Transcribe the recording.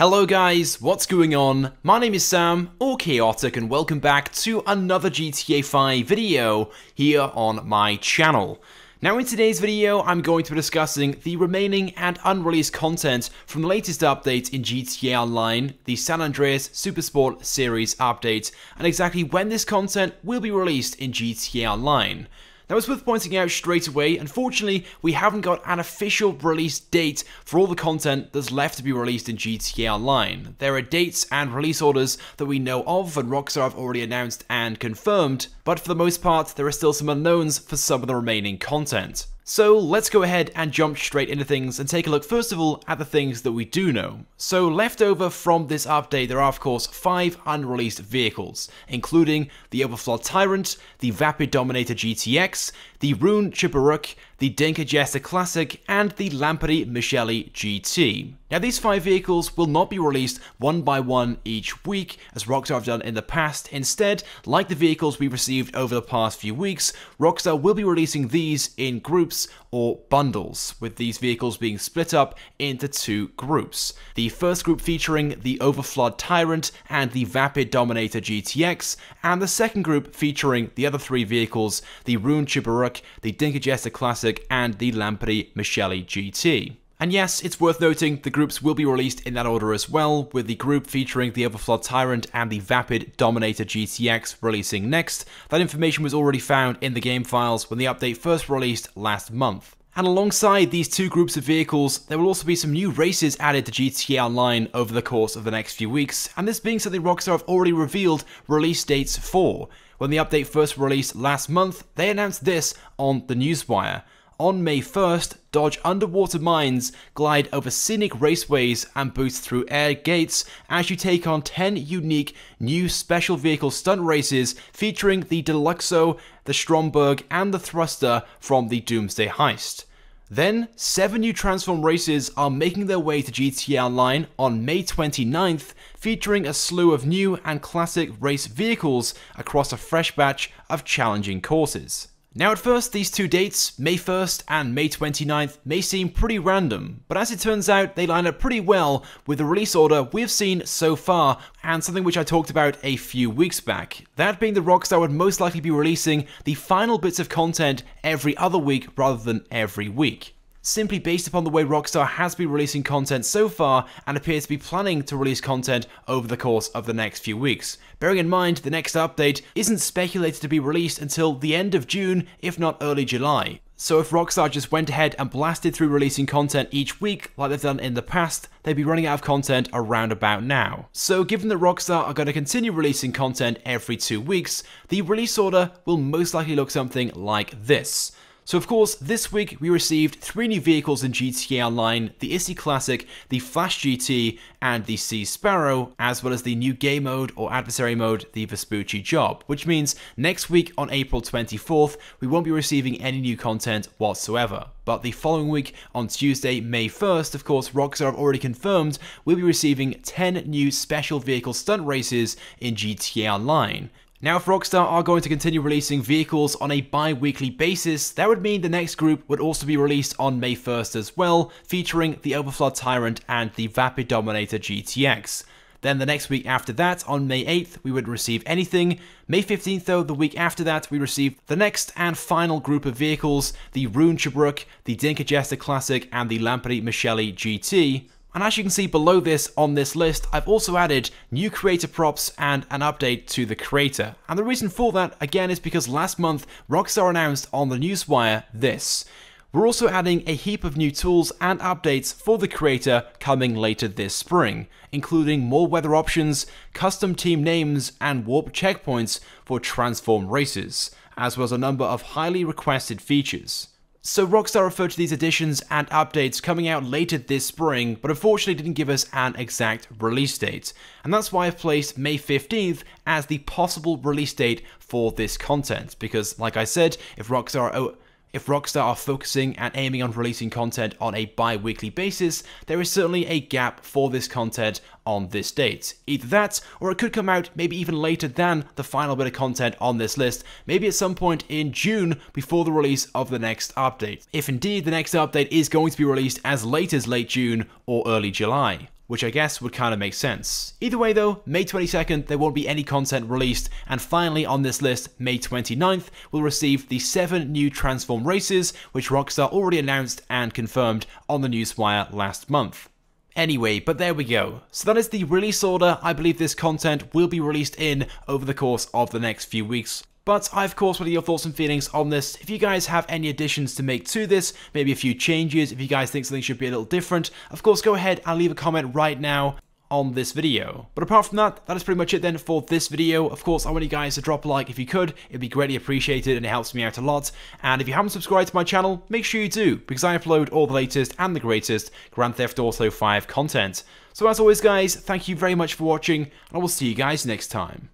Hello guys, what's going on? My name is Sam, or Chaotic, and welcome back to another GTA 5 video here on my channel. Now in today's video, I'm going to be discussing the remaining and unreleased content from the latest update in GTA Online, the San Andreas Supersport Series update, and exactly when this content will be released in GTA Online. Now, it's worth pointing out straight away, unfortunately, we haven't got an official release date for all the content that's left to be released in GTA Online. There are dates and release orders that we know of and Rockstar have already announced and confirmed, but for the most part, there are still some unknowns for some of the remaining content. So let's go ahead and jump straight into things and take a look first of all at the things that we do know. So left over from this update there are of course 5 unreleased vehicles, including the Overflood Tyrant, the Vapid Dominator GTX, the Rune Chipperuk, the Dinka Jester Classic, and the Lampery Michele GT. Now these 5 vehicles will not be released one by one each week, as Rockstar have done in the past. Instead, like the vehicles we've received over the past few weeks, Rockstar will be releasing these in groups or bundles, with these vehicles being split up into 2 groups. The first group featuring the Overflood Tyrant and the Vapid Dominator GTX, and the second group featuring the other 3 vehicles, the Rune Chipperuk, the Dinka Jester Classic, and the Lampery Michele GT. And yes, it's worth noting the groups will be released in that order as well, with the group featuring the Overflood Tyrant and the Vapid Dominator GTX releasing next. That information was already found in the game files when the update first released last month. And alongside these 2 groups of vehicles, there will also be some new races added to GTA Online over the course of the next few weeks, and this being something Rockstar have already revealed release dates for. When the update first released last month, they announced this on the Newswire. On May 1st, dodge underwater mines, glide over scenic raceways, and boost through air gates as you take on 10 unique new special vehicle stunt races featuring the Deluxo, the Stromberg, and the Thruster from the Doomsday Heist. Then, 7 new Transform races are making their way to GTA Online on May 29th, featuring a slew of new and classic race vehicles across a fresh batch of challenging courses. Now at first, these 2 dates, May 1st and May 29th, may seem pretty random, but as it turns out, they line up pretty well with the release order we've seen so far, and something which I talked about a few weeks back. That being that Rockstar would most likely be releasing the final bits of content every other week rather than every week, simply based upon the way Rockstar has been releasing content so far and appears to be planning to release content over the course of the next few weeks. Bearing in mind the next update isn't speculated to be released until the end of June, if not early July. So if Rockstar just went ahead and blasted through releasing content each week like they've done in the past, they'd be running out of content around about now. So given that Rockstar are going to continue releasing content every 2 weeks, the release order will most likely look something like this. So of course, this week we received 3 new vehicles in GTA Online, the Issy Classic, the Flash GT, and the Sea Sparrow, as well as the new game mode or adversary mode, the Vespucci Job, which means next week on April 24th, we won't be receiving any new content whatsoever. But the following week, on Tuesday, May 1st, of course, Rockstar have already confirmed we'll be receiving 10 new special vehicle stunt races in GTA Online. Now, if Rockstar are going to continue releasing vehicles on a bi-weekly basis, that would mean the next group would also be released on May 1st as well, featuring the Overflood Tyrant and the Vapid Dominator GTX. Then the next week after that, on May 8th, we wouldn't receive anything. May 15th though, the week after that, we received the next and final group of vehicles, the Rune Chipperuk, the Dinka Jester Classic, and the Lampery Michele GT. And as you can see below this on this list, I've also added new creator props and an update to the creator. And the reason for that, again, is because last month, Rockstar announced on the Newswire this. We're also adding a heap of new tools and updates for the creator coming later this spring, including more weather options, custom team names, and warp checkpoints for Transform races, as well as a number of highly requested features. So Rockstar referred to these additions and updates coming out later this spring, but unfortunately didn't give us an exact release date. And that's why I've placed May 15th as the possible release date for this content, because like I said, if Rockstar are focusing and aiming on releasing content on a bi-weekly basis, there is certainly a gap for this content on this date. Either that, or it could come out maybe even later than the final bit of content on this list, maybe at some point in June before the release of the next update, if indeed the next update is going to be released as late as late June or early July. which I guess would kind of make sense. Either way though, May 22nd there won't be any content released, and finally on this list, May 29th, we'll receive the 7 new Transform races, which Rockstar already announced and confirmed on the Newswire last month. Anyway, but there we go. So that is the release order I believe this content will be released in over the course of the next few weeks. But I of course want to hear your thoughts and feelings on this. If you guys have any additions to make to this, maybe a few changes, if you guys think something should be a little different, of course go ahead and leave a comment right now on this video. But apart from that, that is pretty much it then for this video. Of course, I want you guys to drop a like if you could. It'd be greatly appreciated and it helps me out a lot. And if you haven't subscribed to my channel, make sure you do, because I upload all the latest and the greatest Grand Theft Auto 5 content. So as always guys, thank you very much for watching, and I will see you guys next time.